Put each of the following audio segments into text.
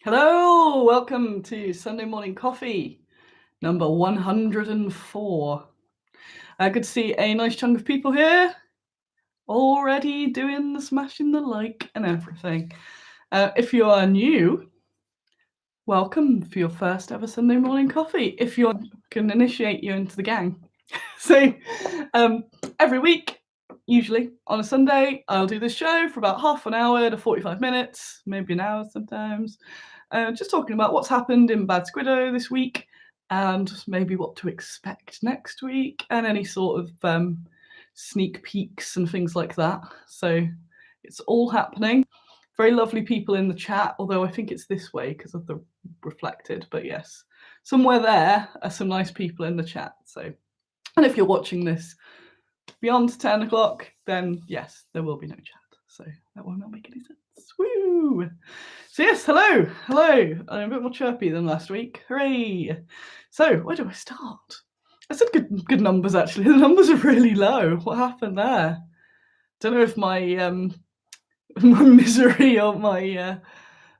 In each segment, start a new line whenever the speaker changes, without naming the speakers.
Hello, welcome to Sunday Morning Coffee, number 104. Good to see a nice chunk of people here, already doing the smashing the like and everything. If you are new, welcome for your first ever Sunday Morning Coffee. If you can initiate you into the gang. So every week, usually on a Sunday, I'll do this show for about half an hour to 45 minutes, maybe an hour sometimes. Just talking about what's happened in Bad Squiddo this week and maybe what to expect next week and any sort of sneak peeks and things like that. So it's all happening. Very lovely people in the chat, although I think it's this way because of the reflected. But yes, somewhere there are some nice people in the chat. So, and if you're watching this beyond 10 o'clock, then yes, there will be no chat. So that will not make any sense. Woo! So yes, hello. I'm a bit more chirpy than last week. Hooray! So where do I start? I said good numbers actually. The numbers are really low. What happened there? Don't know if my my misery or my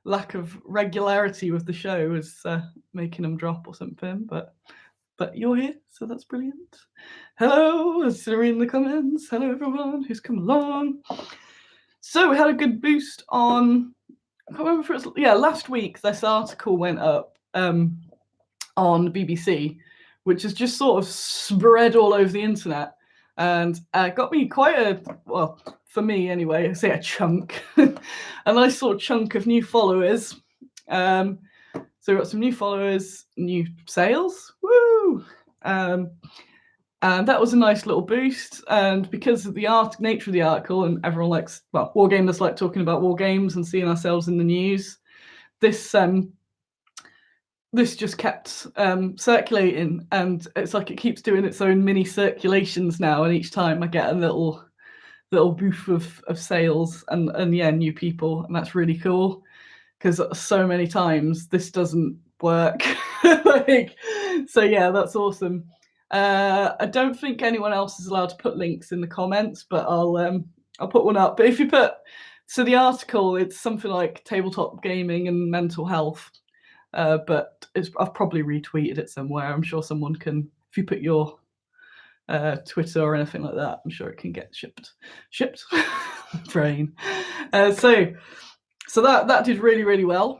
lack of regularity with the show is making them drop or something, but you're here, so that's brilliant. Hello, is there in the comments? Hello everyone who's come along. So we had a good boost on, I can't remember if it was, last week this article went up on BBC, which has just sort of spread all over the internet and got me quite a, well, for me anyway, I say a chunk, a nice sort of chunk of new followers. So we got some new followers, new sales, woo! And that was a nice little boost. And because of the nature of the article, and everyone likes, well, wargamers like talking about war games and seeing ourselves in the news, this just kept circulating, and it's like it keeps doing its own mini circulations now. And each time I get a little boost of sales and yeah, new people, and that's really cool because so many times this doesn't work. So yeah, that's awesome. I don't think anyone else is allowed to put links in the comments, but I'll put one up. But if you put, so the article, it's something like tabletop gaming and mental health, but I've probably retweeted it somewhere. I'm sure someone can, if you put your Twitter or anything like that, I'm sure it can get shipped. Brain. So that did really, really well.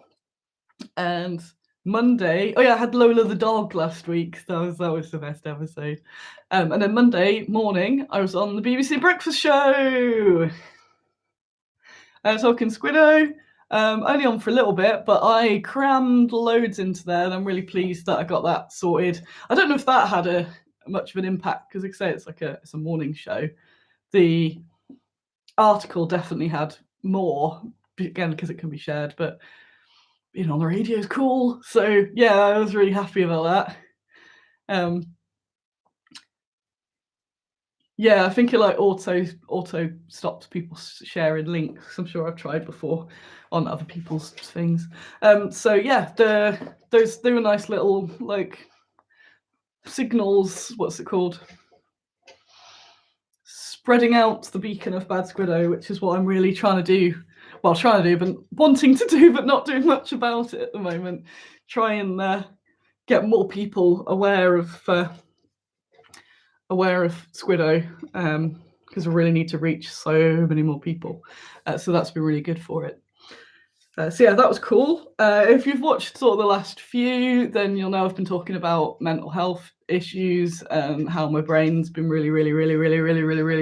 And Monday, I had Lola the dog last week. That was the best episode. And then Monday morning, I was on the BBC Breakfast Show. Talking Squiddo. Only on for a little bit, but I crammed loads into there, and I'm really pleased that I got that sorted. I don't know if that had much of an impact because, like I say, it's a morning show. The article definitely had more, again because it can be shared, but being on the radio is cool. So yeah, I was really happy about that. Yeah, I think it like auto stops people sharing links. I'm sure I've tried before on other people's things. So yeah, they were nice little like signals. What's it called? Spreading out the beacon of Bad Squiddo, which is what I'm really trying to do. Well, trying to do, but wanting to do, but not doing much about it at the moment. Try and get more people aware of Squiddo, because we really need to reach so many more people. So that's been really good for it. So yeah, that was cool. If you've watched sort of the last few, then you'll know I've been talking about mental health issues and how my brain's been really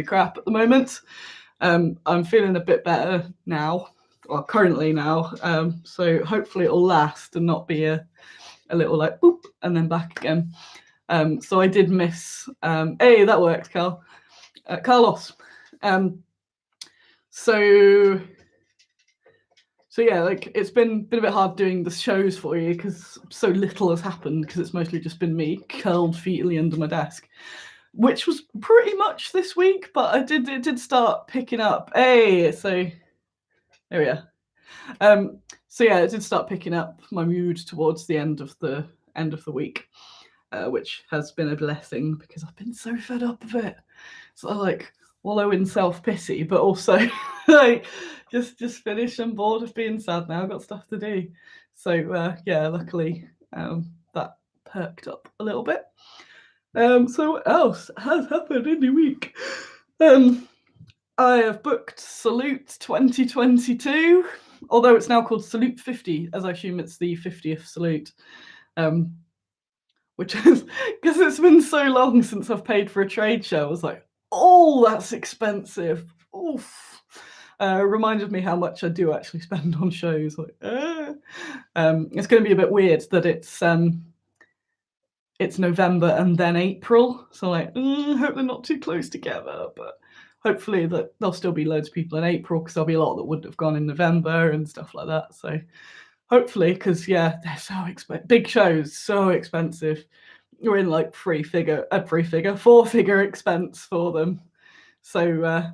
crap at the moment. I'm feeling a bit better now, or currently now. So hopefully it'll last and not be a little like boop and then back again. So I did miss. Hey, that worked, Carlos. So yeah, like it's been a bit hard doing the shows for you because so little has happened because it's mostly just been me curled fetally under my desk, which was pretty much this week. But it did start picking up. Hey, so there we are. So yeah, it did start picking up my mood towards the end of the week, which has been a blessing because I've been so fed up of it. So like wallow in self-pity, but also like just finish. I'm bored of being sad now. I've got stuff to do. So yeah, luckily that perked up a little bit. So what else has happened in the week? I have booked Salute 2022, although it's now called Salute 50, as I assume it's the 50th Salute. Which is because it's been so long since I've paid for a trade show. I was like, oh, that's expensive. Oof. Reminded me how much I do actually spend on shows. Like, it's going to be a bit weird that it's November and then April. So like, hope they're not too close together. But hopefully that there'll still be loads of people in April, because there'll be a lot that wouldn't have gone in November and stuff like that. So hopefully, because yeah, they're so expensive. Big shows, so expensive. You're in like four-figure expense for them. So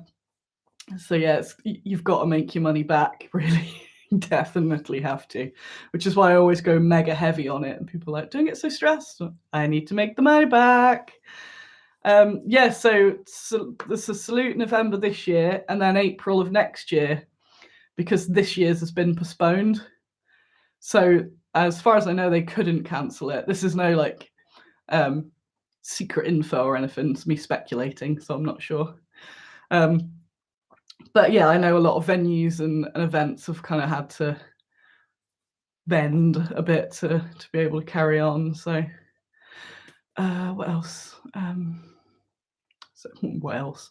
yeah, you've got to make your money back, really. Definitely have to, which is why I always go mega heavy on it. And people are like, don't get so stressed. I need to make the money back. Yeah, so there's a Salute November this year, and then April of next year, because this year's has been postponed. So as far as I know, they couldn't cancel it. This is no like secret info or anything. It's me speculating, so I'm not sure. But yeah, I know a lot of venues and events have kind of had to bend a bit to be able to carry on. So what else? What else?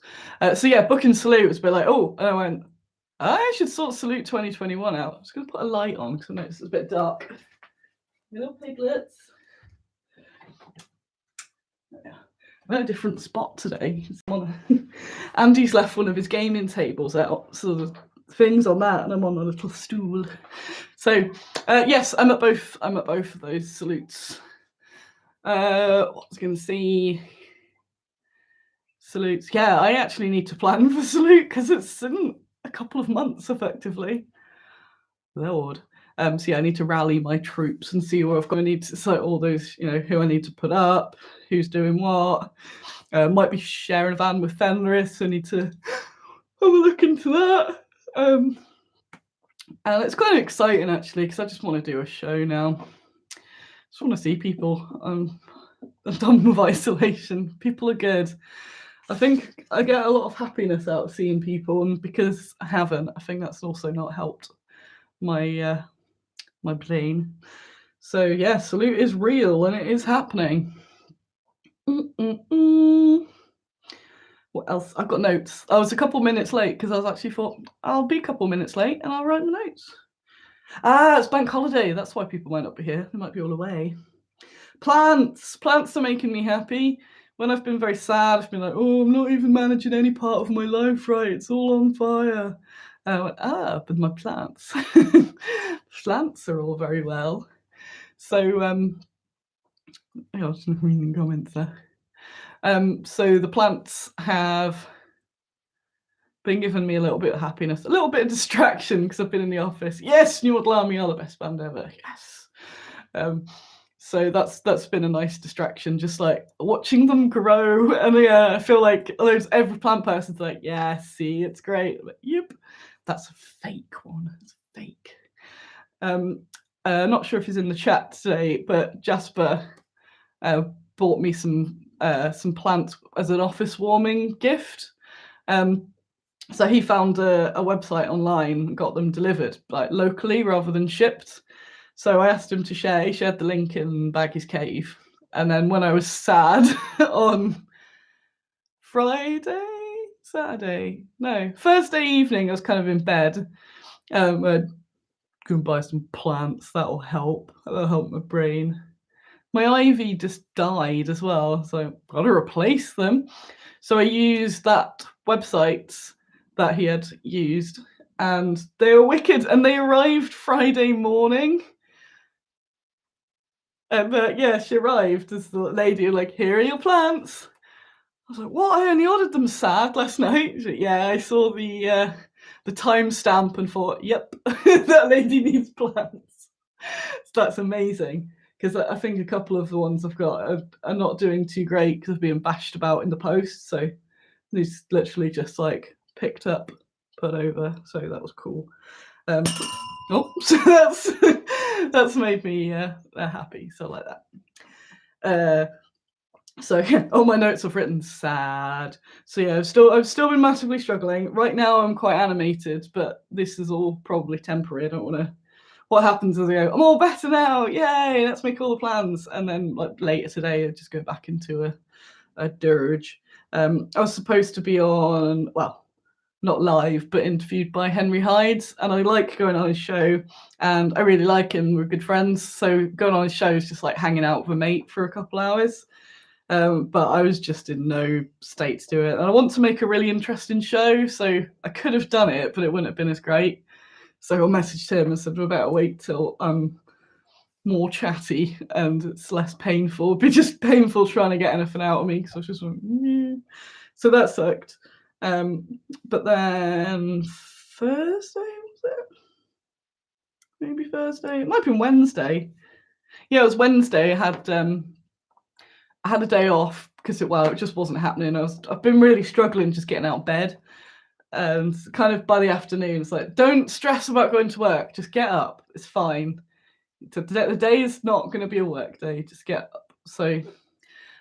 So yeah, booking Salute was a bit like, oh, and I went, I should sort Salute 2021 out. I'm just going to put a light on because I noticed it's a bit dark. Little piglets. Yeah. I'm in a different spot today. Andy's left one of his gaming tables out, so the things on that, and I'm on a little stool. So yes, I'm at both of those Salutes. What I was going to say. Salutes. Yeah, I actually need to plan for Salute because it's in a couple of months, effectively. Lord. So yeah, I need to rally my troops and see where I've got to need to cite all those, who I need to put up, who's doing what. Might be sharing a van with Fenris, so I need to have a look into that. And it's kind of exciting actually, because I just want to do a show now. Just want to see people. I'm done with isolation. People are good. I think I get a lot of happiness out of seeing people, and because I haven't, I think that's also not helped my my brain. So yeah, Salute is real and it is happening. What else? I've got notes. I was a couple minutes late because I was actually thought I'll be a couple minutes late and I'll write the notes. It's bank holiday. That's why people might not be here. They might be all away. Plants are making me happy. When I've been very sad, I've been like, oh, I'm not even managing any part of my life right. It's all on fire. I went, but my plants. Plants are all very well. So, I was reading comments there. So the plants have been giving me a little bit of happiness, a little bit of distraction because I've been in the office. Yes, New Model Army are the best band ever. Yes. So that's been a nice distraction, just like watching them grow. And yeah, I feel like every plant person's like, yeah, see, it's great. Like, yep, that's a fake one. It's fake. Not sure if he's in the chat today, but Jasper bought me some plants as an office warming gift. So he found a website online, got them delivered like locally rather than shipped. So I asked him to share. He shared the link in Baggy's Cave. And then when I was sad on Thursday evening, I was kind of in bed. I'd go and buy some plants. That'll help. That'll help my brain. My ivy just died as well, so I've got to replace them. So I used that website that he had used, and they were wicked, and they arrived Friday morning. And yeah, she arrived as the lady, like, here are your plants. I was like, what? I only ordered them sad last night. Like, yeah, I saw the timestamp and thought, yep, that lady needs plants. So that's amazing, because I think a couple of the ones I've got are not doing too great because they're being bashed about in the post. So He's literally just like picked up, put over, so that was cool. So that's made me happy, so like that. So yeah, all my notes I've written sad. So yeah, I've still been massively struggling. Right now I'm quite animated, but this is all probably temporary. I don't want to. What happens is I go, I'm all better now, yay! Let's make all the plans, and then like later today I just go back into a dirge. I was supposed to be on, well, not live, but interviewed by Henry Hydes, and I like going on his show, and I really like him. We're good friends, so going on his show is just like hanging out with a mate for a couple hours. But I was just in no state to do it. And I want to make a really interesting show, so I could have done it, but it wouldn't have been as great. So I messaged him and said, we better wait till I'm more chatty and it's less painful. It'd be just painful trying to get anything out of me, because I was just like, so that sucked. But then Thursday, was it? Maybe Thursday? It might have been Wednesday. Yeah, it was Wednesday. I had a day off because it just wasn't happening. I've been really struggling just getting out of bed, and kind of by the afternoon it's like, don't stress about going to work, just get up, it's fine. The day is not going to be a work day, just get up. So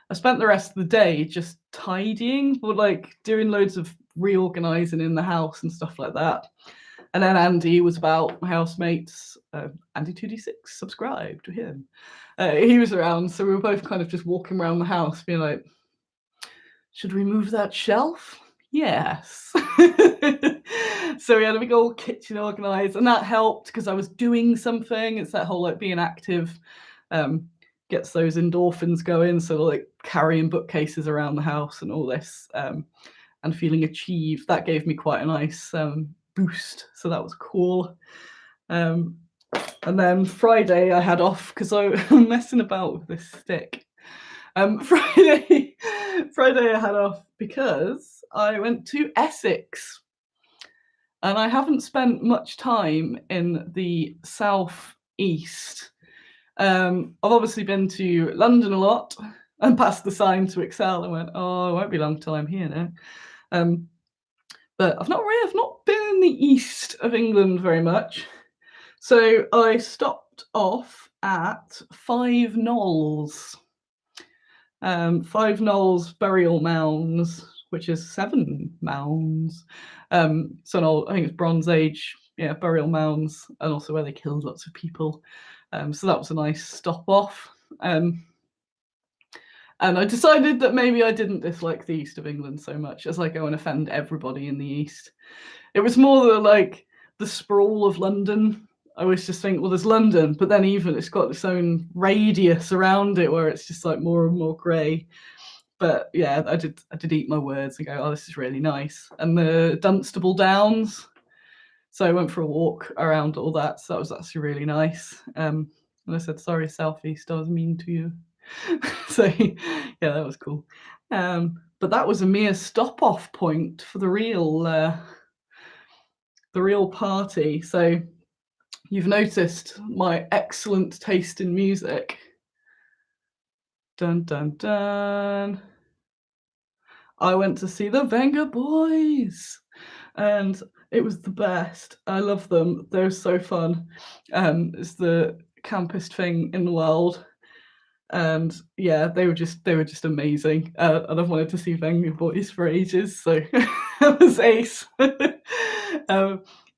I spent the rest of the day just tidying, or like doing loads of reorganizing in the house and stuff like that. And then Andy was about, my housemates, Andy2D6, subscribe to him. He was around, so we were both kind of just walking around the house being like, should we move that shelf? Yes. So we had a big old kitchen organised, and that helped because I was doing something. It's that whole like being active gets those endorphins going, so like carrying bookcases around the house and all this, and feeling achieved. That gave me quite a nice boost, so that was cool. And then Friday I had off because I'm messing about with this stick. Friday I had off because I went to Essex, and I haven't spent much time in the south east. I've obviously been to London a lot and passed the sign to Excel and went, oh, it won't be long till I'm here now. But I've not been in the east of England very much. So I stopped off at Five Knolls. Five Knolls burial mounds, which is 7 mounds. So an old, I think it's Bronze Age, burial mounds, and also where they killed lots of people. So that was a nice stop off. And I decided that maybe I didn't dislike the east of England so much as I go and offend everybody in the east. It was more the sprawl of London. I always just think, well, there's London, but then even it's got its own radius around it where it's just like more and more grey. But yeah, I did eat my words and go, oh, this is really nice. And the Dunstable Downs. So I went for a walk around all that. So that was actually really nice. And I said, sorry, Southeast, I was mean to you. So yeah, that was cool. But that was a mere stop-off point for the real party. So you've noticed my excellent taste in music. Dun dun dun. I went to see the Vengaboys, and it was the best. I love them. They're so fun. It's the campest thing in the world. And yeah, they were just amazing. And I've wanted to see Vengaboys for ages, so that was ace.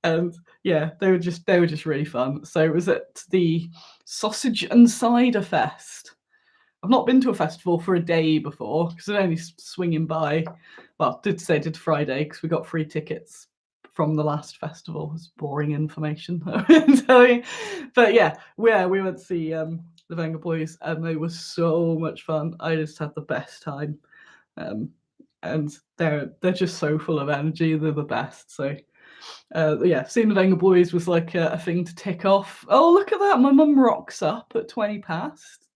And yeah, they were just really fun. So it was at the Sausage and Cider Fest. I've not been to a festival for a day before because I'm only swinging by. Well, did Friday because we got free tickets from the last festival. It's boring information. But yeah, we went to see the Vengaboys, and they were so much fun. I just had the best time, and they're just so full of energy. They're the best. So yeah, seeing the Vengaboys was like a thing to tick off. Oh, look at that! My mum rocks up at 20 past.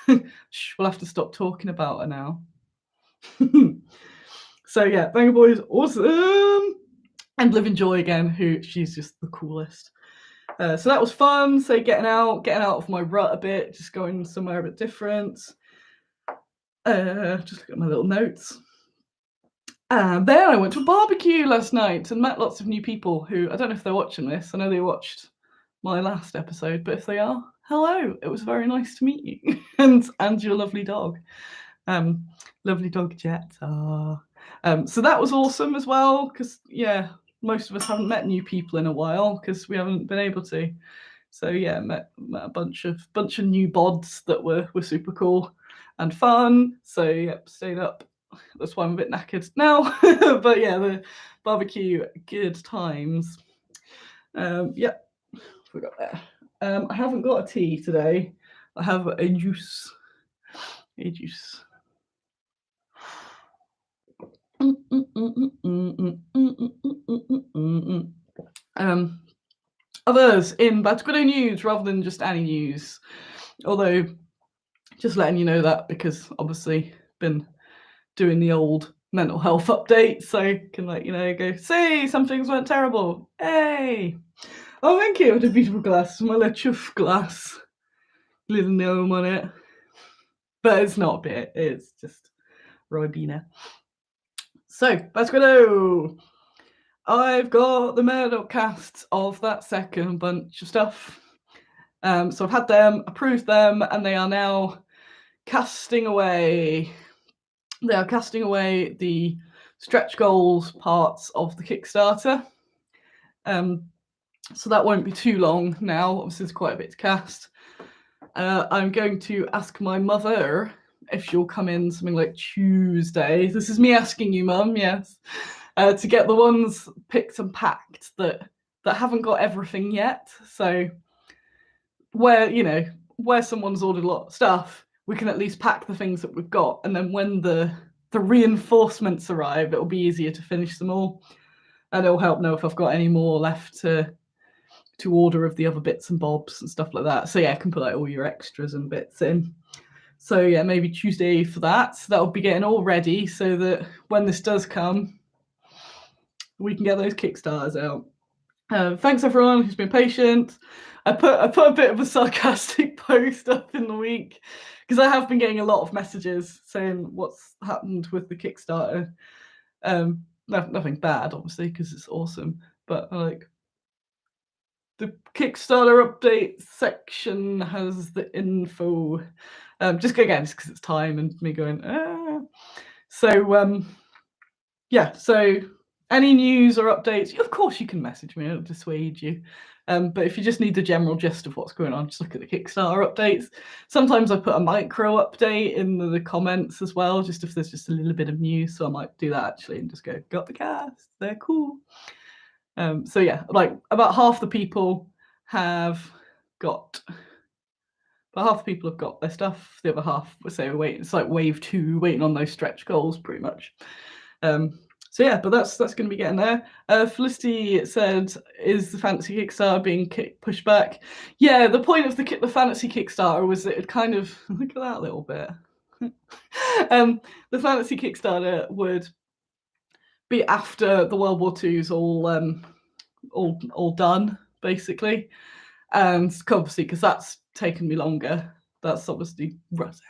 We'll have to stop talking about her now. So yeah, Vengaboys, awesome, and Living Joy again, she's just the coolest. So that was fun. So getting out of my rut a bit, just going somewhere a bit different. Just look at my little notes. And then I went to a barbecue last night and met lots of new people who, I don't know if they're watching this. I know they watched my last episode, but if they are, hello. It was very nice to meet you and your lovely dog. Lovely dog Jet. So that was awesome as well because yeah, most of us haven't met new people in a while because we haven't been able to. So yeah, met a bunch of new bods that were super cool and fun. So yeah, stayed up. That's why I'm a bit knackered now. But yeah, the barbecue, good times. Yeah, forgot that. I haven't got a tea today. I have a juice. A juice. Others in Bad Squiddo news rather than just any news. Although, just letting you know that because obviously been doing the old mental health update, so can let you know, go, say some things went terrible. Hey! Oh, thank you. What a beautiful glass. My little chuff glass. Little gnome on it. But it's not a bit, it's just Ribena. So, Bad Squiddo! I've got the Murdoch casts of that second bunch of stuff. So I've had them, approved them, and they are now casting away. They are casting away the stretch goals parts of the Kickstarter. So that won't be too long now. Obviously, there's quite a bit to cast. I'm going to ask my mother if she'll come in something like Tuesday. This is me asking you, Mum, yes. To get the ones picked and packed that haven't got everything yet. So where someone's ordered a lot of stuff, we can at least pack the things that we've got, and then when the reinforcements arrive, it'll be easier to finish them all, and it'll help know if I've got any more left to order of the other bits and bobs and stuff like that. So yeah, I can put like all your extras and bits in. So yeah, maybe Tuesday for that. So that'll be getting all ready so that when this does come, we can get those Kickstarters out. Thanks everyone who's been patient. I put a bit of a sarcastic post up in the week because I have been getting a lot of messages saying what's happened with the Kickstarter. Nothing bad, obviously, because it's awesome. But like the Kickstarter update section has the info. Just again, just because it's time and me going. So yeah. So any news or updates, of course you can message me. It'll dissuade you. But if you just need the general gist of what's going on, just look at the Kickstarter updates. Sometimes I put a micro update in the comments as well, just if there's just a little bit of news. So I might do that actually and just go, got the cast, they're cool. So yeah, like about half the people have got their stuff. The other half, say, wait, it's like wave 2, waiting on those stretch goals, pretty much. So yeah, but that's going to be getting there. Felicity said, "Is the fantasy Kickstarter being pushed back?" Yeah, the point of the fantasy Kickstarter was that it kind of look at that little bit. The fantasy Kickstarter would be after the World War II's all done, basically, and obviously because that's taken me longer. That's obviously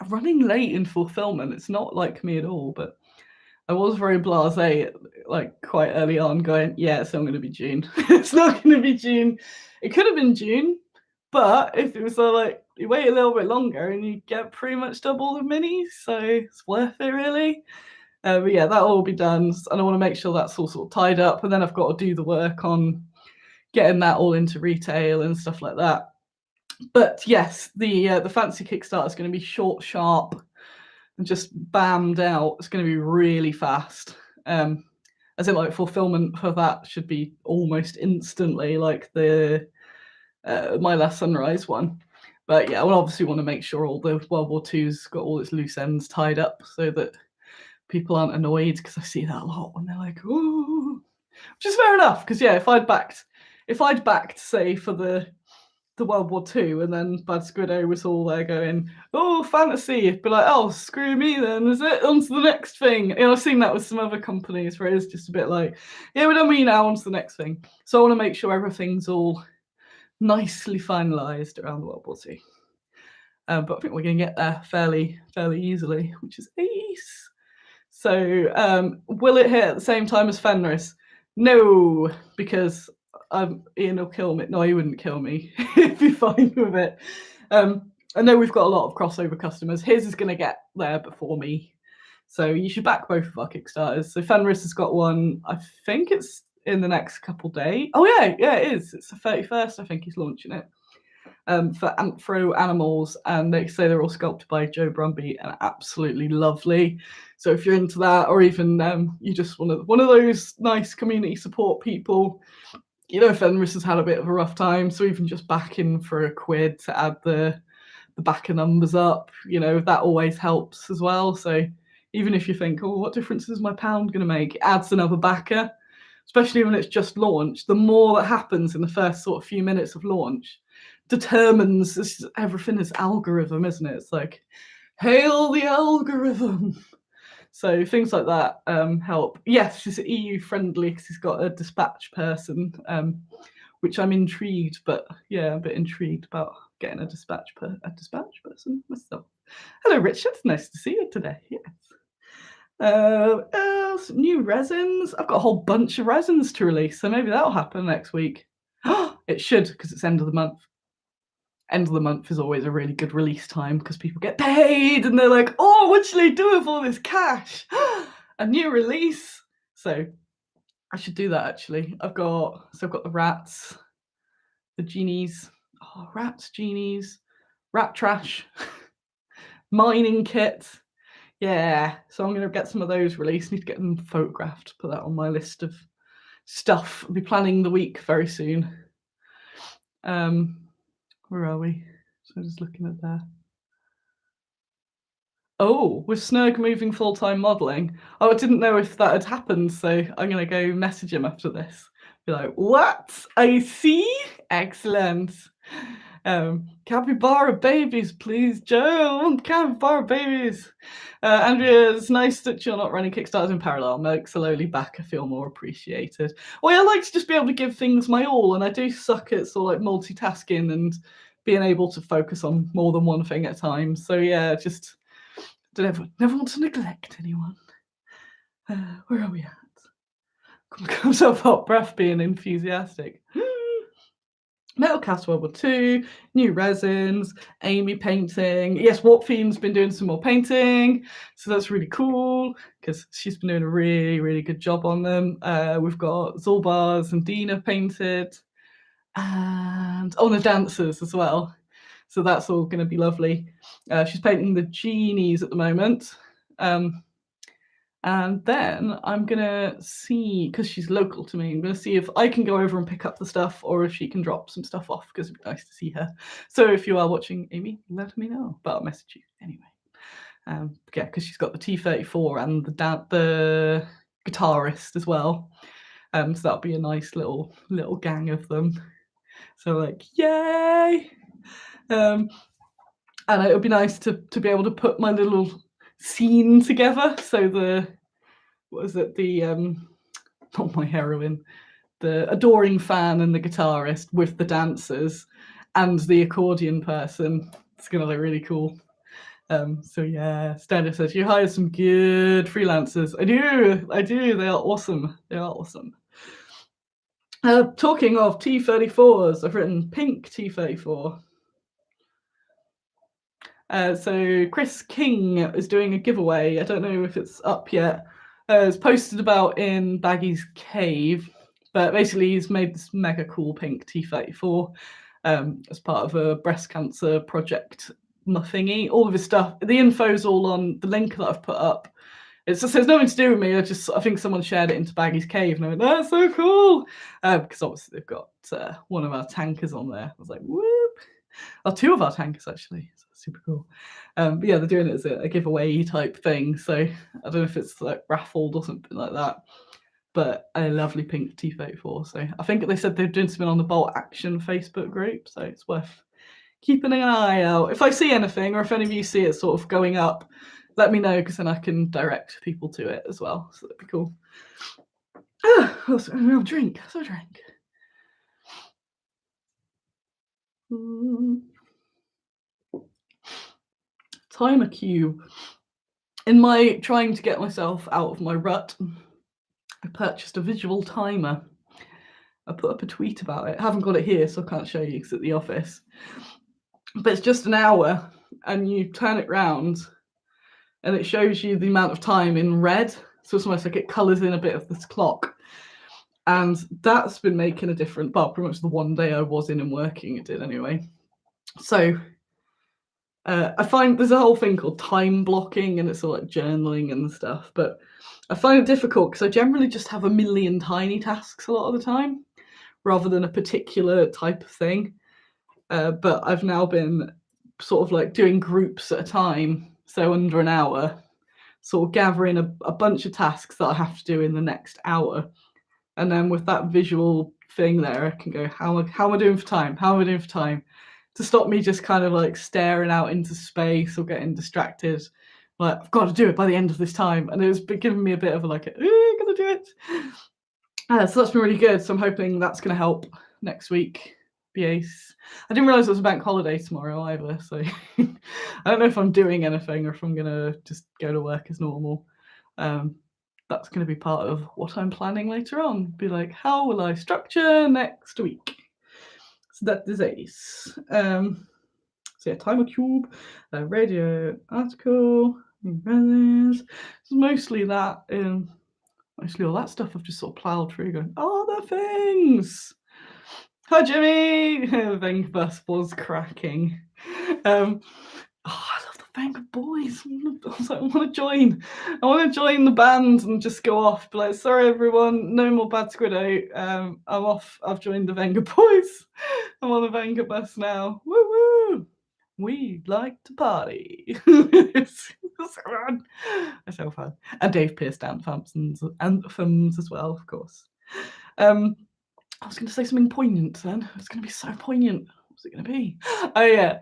running late in fulfillment. It's not like me at all, but I was very blasé, like quite early on, going, yeah, it's not going to be June. It's not going to be June. It could have been June, but if it was like you wait a little bit longer and you get pretty much double the minis, so it's worth it really. But yeah, that'll all be done, and I want to make sure that's all sort of tied up, and then I've got to do the work on getting that all into retail and stuff like that. But yes, the fancy Kickstarter is going to be short, sharp, and just bammed out. It's going to be really fast. As in, like, fulfillment for that should be almost instantly, like the My Last Sunrise one. But yeah, I obviously want to make sure all the World War II's got all its loose ends tied up so that people aren't annoyed, because I see that a lot when they're like, "Ooh," which is fair enough. Because yeah, if I'd backed, say, for the World War II, and then Bad Squiddo was all there going, "Oh, fantasy," it'd be like, "Oh, screw me then, is it? On to the next thing." You know, I've seen that with some other companies where it's just a bit like, "Yeah, we don't mean now, on to the next thing." So I want to make sure everything's all nicely finalised around the World War II. But I think we're going to get there fairly easily, which is ace. So will it hit at the same time as Fenris? No, because Ian will kill me. No, he wouldn't kill me. He'd be fine with it. I know we've got a lot of crossover customers. His is going to get there before me. So you should back both of our Kickstarters. So Fenris has got one, I think it's in the next couple days. Oh yeah, it is. It's the 31st, I think he's launching it. For Anthro animals, and they say they're all sculpted by Joe Brumby and absolutely lovely. So if you're into that, or even you just want one of those nice community support people, you know, Fenris has had a bit of a rough time, so even just backing for £1 to add the backer numbers up, you know, that always helps as well. So even if you think, oh, what difference is my pound going to make? It adds another backer, especially when it's just launched. The more that happens in the first sort of few minutes of launch determines everything is algorithm, isn't it? It's like, hail the algorithm. So things like that help. Yes, it's EU friendly because he's got a dispatch person, which I'm intrigued, but yeah, a bit intrigued about getting a dispatch person myself. Hello, Richard. Nice to see you today. Yes. Else, new resins. I've got a whole bunch of resins to release, so maybe that'll happen next week. It should, because it's end of the month. End of the month is always a really good release time because people get paid and they're like, oh, what should I do with all this cash? A new release. So I should do that actually. I've got the rats, the genies, rats, genies, rat trash, mining kit. Yeah, so I'm gonna get some of those released. Need to get them photographed, put that on my list of stuff. I'll be planning the week very soon. Where are we? So just looking at there. Oh, with Snurg moving full-time modelling. Oh, I didn't know if that had happened, so I'm going to go message him after this. Be like, what? I see? Excellent. Capybara babies, please, Joe. Capybara babies. Andrea, it's nice that you're not running Kickstarters in parallel. Mercs are slowly back. I feel more appreciated. Well, I like to just be able to give things my all, and I do suck at sort of like multitasking and being able to focus on more than one thing at a time. So yeah, just never want to neglect anyone. Where are we at? Comes off hot breath being enthusiastic. Metal Cast World War 2, new resins, Amy painting. Yes, Warp Fiend's been doing some more painting, so that's really cool because she's been doing a really, really good job on them. We've got Zulbars and Dina painted, and the dancers as well. So that's all going to be lovely. She's painting the genies at the moment. And then I'm going to see, because she's local to me, I'm going to see if I can go over and pick up the stuff or if she can drop some stuff off because it'd be nice to see her. So if you are watching, Amy, let me know. But I'll message you anyway. Yeah, because she's got the T-34 and the guitarist as well. So that'll be a nice little gang of them. So like, yay! And it would be nice to be able to put my little scene together. So not my heroine, the adoring fan and the guitarist with the dancers and the accordion person. It's gonna look really cool. So yeah, Standard says you hired some good freelancers. I do. They are awesome. Talking of T34s, I've written pink T34. So Chris King is doing a giveaway. I don't know if it's up yet. It's posted about in Baggy's Cave, but basically he's made this mega cool pink T34 as part of a breast cancer project thingy. All of his stuff, the info's all on the link that I've put up. It says nothing to do with me. I think someone shared it into Baggy's Cave, and I went, "That's so cool!" Because obviously they've got one of our tankers on there. I was like, "Whoop!" Oh, two of our tankers actually. So super cool. But yeah, they're doing it as a giveaway type thing. So I don't know if it's like raffled or something like that. But a lovely pink T34. So I think they said they're doing something on the Bolt Action Facebook group. So it's worth keeping an eye out. If I see anything, or if any of you see it sort of going up, let me know because then I can direct people to it as well. So that'd be cool. I'll drink. So drink. Timer cube. in my trying to get myself out of my rut, I purchased a visual timer. I put up a tweet about it. I haven't got it here, so I can't show you because it's at the office. But it's just an hour, and you turn it round, and it shows you the amount of time in red. So it's almost like it colours in a bit of this clock. And that's been making a difference. Well, pretty much the one day I was in and working, it did anyway. So I find there's a whole thing called time blocking, and it's all like journaling and stuff. But I find it difficult because I generally just have a million tiny tasks a lot of the time, rather than a particular type of thing. But I've now been sort of like doing groups at a time, so under an hour, sort of gathering a bunch of tasks that I have to do in the next hour. And then with that visual thing there, I can go, how am I doing for time? How am I doing for time? To stop me just kind of like staring out into space or getting distracted. Like, I've got to do it by the end of this time. And it was giving me a bit of I'm gonna do it. So that's been really good. So I'm hoping that's going to help next week. Ace. I didn't realise it was a bank holiday tomorrow either, so I don't know if I'm doing anything or if I'm gonna just go to work as normal. That's going to be part of what I'm planning later on. Be like, how will I structure next week? So that is Ace. So yeah, timer cube, radio article, it's mostly that. Mostly all that stuff I've just sort of ploughed through, going, oh, the things. Hi, Jimmy! Vengaboys was cracking. I love the Vengaboys. I was like, I want to join. I want to join the band and just go off. Be like, sorry, everyone, no more bad Squiddo. I'm off. I've joined the Vengaboys. I'm on the Vengabus now. Woo woo! We like to party. It's so fun. It's so fun. And Dave Pearce anthems as well, of course. I was going to say something poignant then. It's going to be so poignant. What's it going to be? Oh, yeah.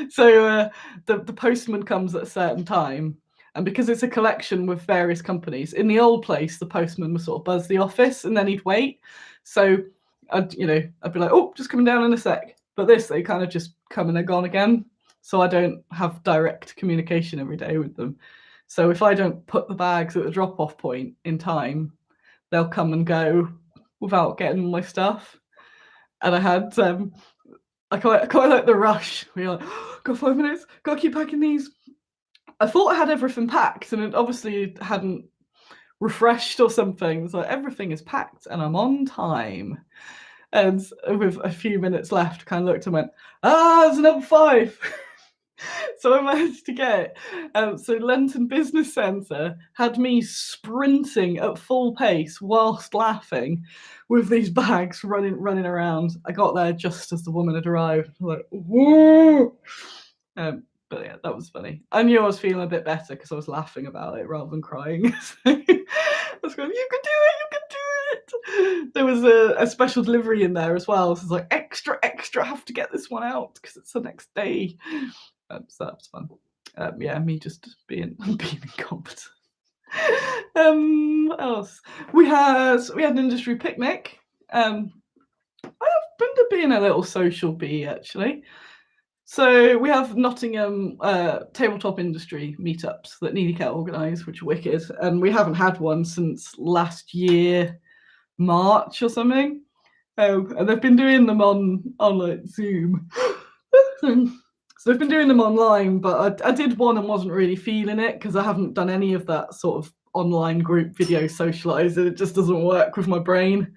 So the postman comes at a certain time. And because it's a collection with various companies, in the old place, the postman would sort of buzz the office and then he'd wait. So I'd be like, oh, just coming down in a sec. But this, they kind of just come and they're gone again. So I don't have direct communication every day with them. So if I don't put the bags at the drop-off point in time, they'll come and go without getting my stuff. And I had I quite like the rush. We were like, oh, got 5 minutes, gotta keep packing these. I thought I had everything packed and it obviously hadn't refreshed or something. So everything is packed and I'm on time. And with a few minutes left, kind of looked and went, there's another 5. So I managed to get it. So Lenton Business Centre had me sprinting at full pace whilst laughing with these bags running around. I got there just as the woman had arrived. I was like, whoa! But yeah, that was funny. I knew I was feeling a bit better because I was laughing about it rather than crying. So I was going, you can do it, you can do it. There was a special delivery in there as well. So it's like, extra, I have to get this one out because it's the next day. So that was fun. Yeah, me just being incompetent. What else? We had an industry picnic. I've been to being a little social bee actually. So we have Nottingham tabletop industry meetups that Needy Cat organise, which are wicked, and we haven't had one since last year, March or something. And they've been doing them on like Zoom. So they've been doing them online, but I did one and wasn't really feeling it because I haven't done any of that sort of online group video socialise. It just doesn't work with my brain.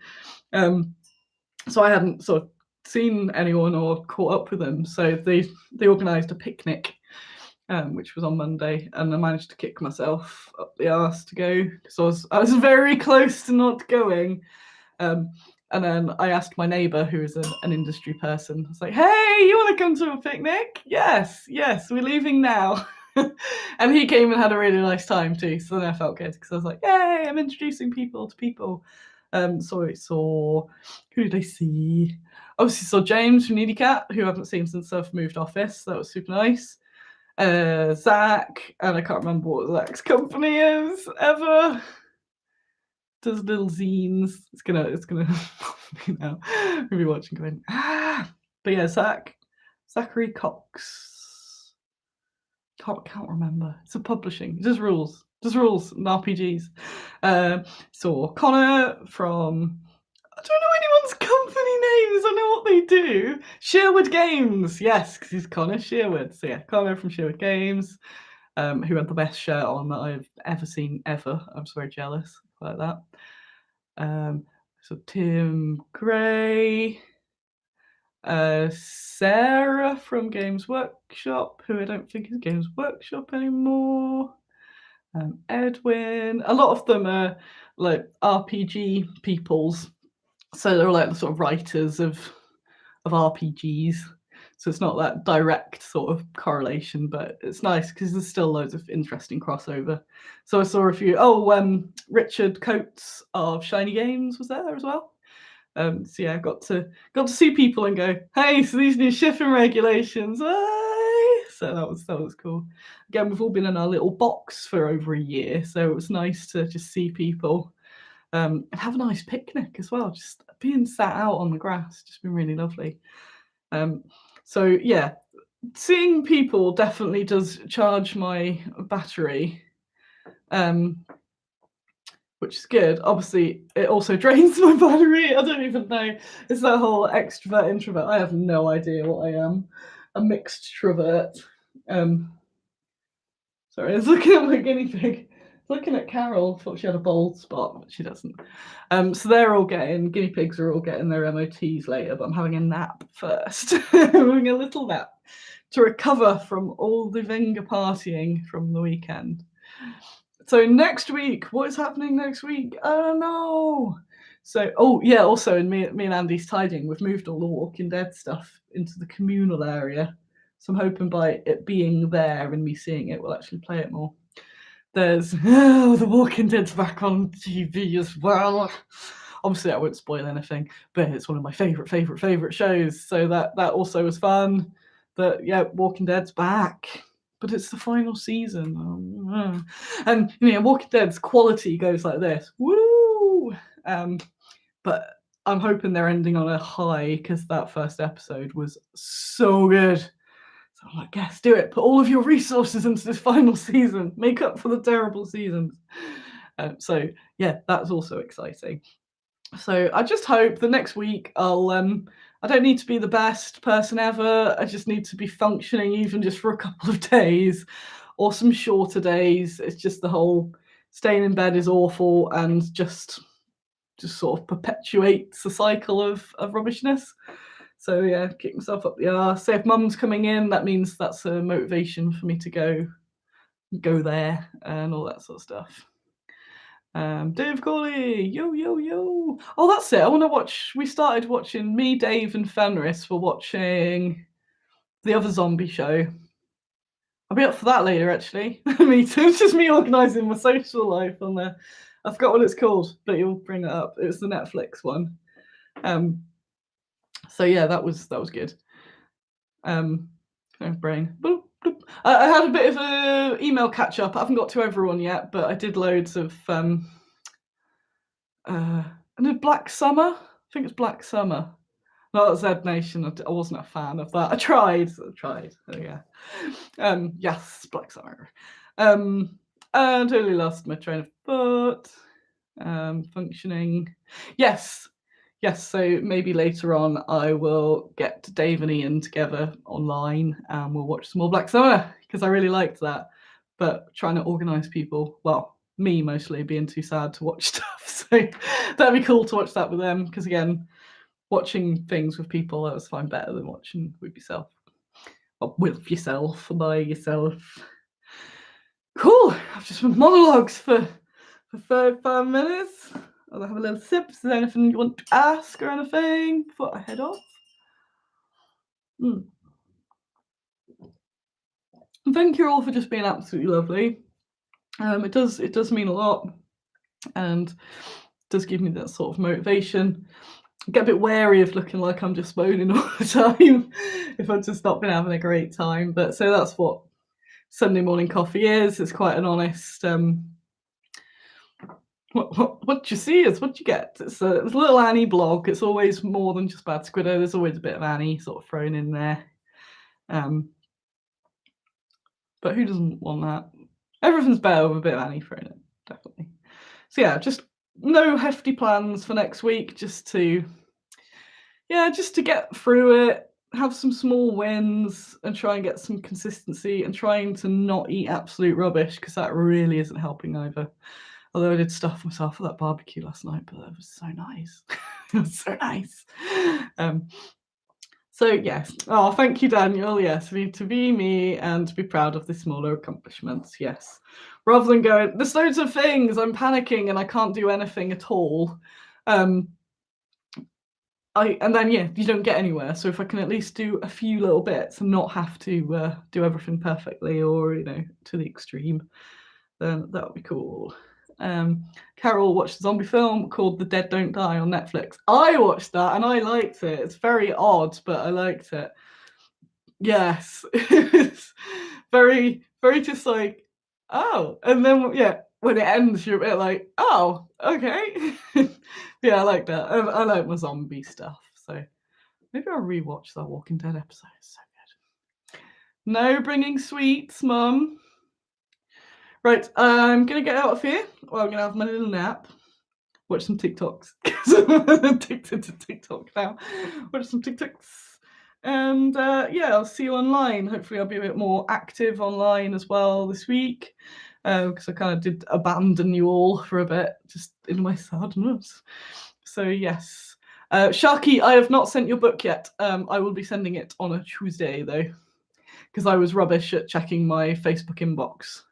So I hadn't sort of seen anyone or caught up with them. So they organised a picnic, which was on Monday, and I managed to kick myself up the arse to go because I was very close to not going. And then I asked my neighbour, who is an industry person, I was like, hey, you want to come to a picnic? Yes, we're leaving now. And he came and had a really nice time too. So then I felt good because I was like, yay, I'm introducing people to people. So I saw, who did I see? Obviously saw James from Needy Cat, who I haven't seen since I've moved office. So that was super nice. ZUCC, and I can't remember what ZUCC's company is ever. Does little zines. It's gonna you know, we'll be watching going, but yeah, Zachary Cox. Can't remember. It's a publishing. Just rules and RPGs. So Connor from, I don't know anyone's company names. I know what they do. Sherwood Games, yes, because he's Connor Sherwood. So yeah, Connor from Sherwood Games, who had the best shirt on that I've ever seen ever. I'm so very jealous like that. So Tim Gray, Sarah from Games Workshop, who I don't think is Games Workshop anymore. Edwin. A lot of them are like RPG peoples, so they're like the sort of writers of RPGs. So it's not that direct sort of correlation, but it's nice because there's still loads of interesting crossover. So I saw a few. Richard Coates of Shiny Games was there as well. So yeah, I got to see people and go, hey, so these new shipping regulations, hey! So that was cool. Again, we've all been in our little box for over a year, so it was nice to just see people and have a nice picnic as well. Just being sat out on the grass, just been really lovely. So yeah, seeing people definitely does charge my battery. Which is good. Obviously, it also drains my battery. I don't even know. It's that whole extrovert, introvert. I have no idea what I am. A mixed trovert. Sorry, I was looking at my guinea pig. Looking at Carol, thought she had a bald spot, but she doesn't. So they're all guinea pigs are all getting their MOTs later, but I'm having a nap first. I'm having a little nap to recover from all the Venga partying from the weekend. So next week, what is happening next week? I don't know. So, also in me and Andy's tidying, we've moved all the Walking Dead stuff into the communal area. So I'm hoping by it being there and me seeing it, we'll actually play it more. There's The Walking Dead's back on TV as well. Obviously, I won't spoil anything, but it's one of my favorite shows. So that also was fun. That Walking Dead's back. But it's the final season. And Walking Dead's quality goes like this. Woo! But I'm hoping they're ending on a high because that first episode was so good. So I'm like, yes, do it. Put all of your resources into this final season. Make up for the terrible seasons. So yeah, that's also exciting. So I just hope the next week I don't need to be the best person ever. I just need to be functioning even just for a couple of days or some shorter days. It's just the whole staying in bed is awful and just sort of perpetuates the cycle of rubbishness. So yeah, kick myself up the arse. Say if mum's coming in, that means that's a motivation for me to go there and all that sort of stuff. Dave Corley, yo. Oh, that's it. I want to watch. We started watching. Me, Dave, and Fenris were watching the other zombie show. I'll be up for that later, actually. Me too. It's just me organising my social life on there. I forgot what it's called, but you'll bring it up. It was the Netflix one. So yeah, that was good. Brain. Boop, boop. I had a bit of a email catch up. I haven't got to everyone yet, but I did loads of Black Summer. I think it's Black Summer. Not Z Nation. I wasn't a fan of that. I tried. Oh, yeah. Yes, Black Summer. And totally lost my train of thought. Functioning. Yes. So maybe later on I will get Dave and Ian together online and we'll watch some more Black Summer because I really liked that. But trying to organise people, well, me mostly being too sad to watch stuff. So that'd be cool to watch that with them because again, watching things with people I always find better than watching with yourself. Or with yourself, by yourself. Cool. I've just been monologues for 35 minutes. I'll have a little sip. Is there anything you want to ask or anything before I head off? Thank you all for just being absolutely lovely. It does mean a lot and does give me that sort of motivation. I get a bit wary of looking like I'm just moaning all the time if I've just not been having a great time. But so that's what Sunday morning coffee is. It's quite an honest what you see is what you get. It's a little Annie blog. It's always more than just bad Squiddo. There's always a bit of Annie sort of thrown in there. But who doesn't want that? Everything's better with a bit of Annie thrown in, definitely. So yeah, just no hefty plans for next week, just to get through it, have some small wins, and try and get some consistency, and trying to not eat absolute rubbish, because that really isn't helping either. Although I did stuff myself for that barbecue last night, but that was so nice. It was so nice. So yes. Oh, thank you, Daniel. Yes, we need to be me and to be proud of the smaller accomplishments. Yes. Rather than going, there's loads of things, I'm panicking and I can't do anything at all. And then you don't get anywhere. So if I can at least do a few little bits and not have to do everything perfectly or to the extreme, then that would be cool. Carol watched a zombie film called The Dead Don't Die on Netflix. I watched that and I liked it. It's very odd, but I liked it. Yes. It's very, very just like, oh. And then, when it ends, you're a bit like, oh, okay. Yeah, I like that. I like my zombie stuff. So maybe I'll rewatch that Walking Dead episode. It's so good. No bringing sweets, Mum. Right, I'm going to get out of here. Well, I'm going to have my little nap. Watch some TikToks. I'm addicted to TikTok now. Watch some TikToks. And I'll see you online. Hopefully I'll be a bit more active online as well this week. Because I kind of did abandon you all for a bit, just in my sadness. So yes. Sharky, I have not sent your book yet. I will be sending it on a Tuesday, though. Because I was rubbish at checking my Facebook inbox.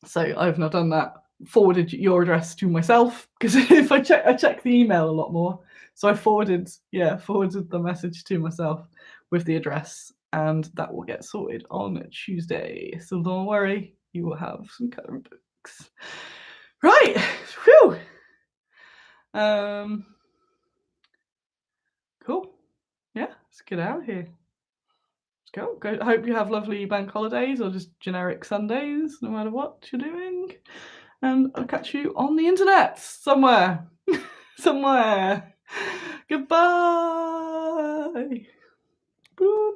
So I've not done that. Forwarded your address to myself, because if I check the email a lot more. So I forwarded the message to myself with the address, and that will get sorted on Tuesday. So don't worry, you will have some colouring books. Right, whew. Cool. Yeah, let's get out of here. Let's go. I hope you have lovely bank holidays or just generic Sundays, no matter what you're doing. And I'll catch you on the internet somewhere. Somewhere. Goodbye. Goodbye.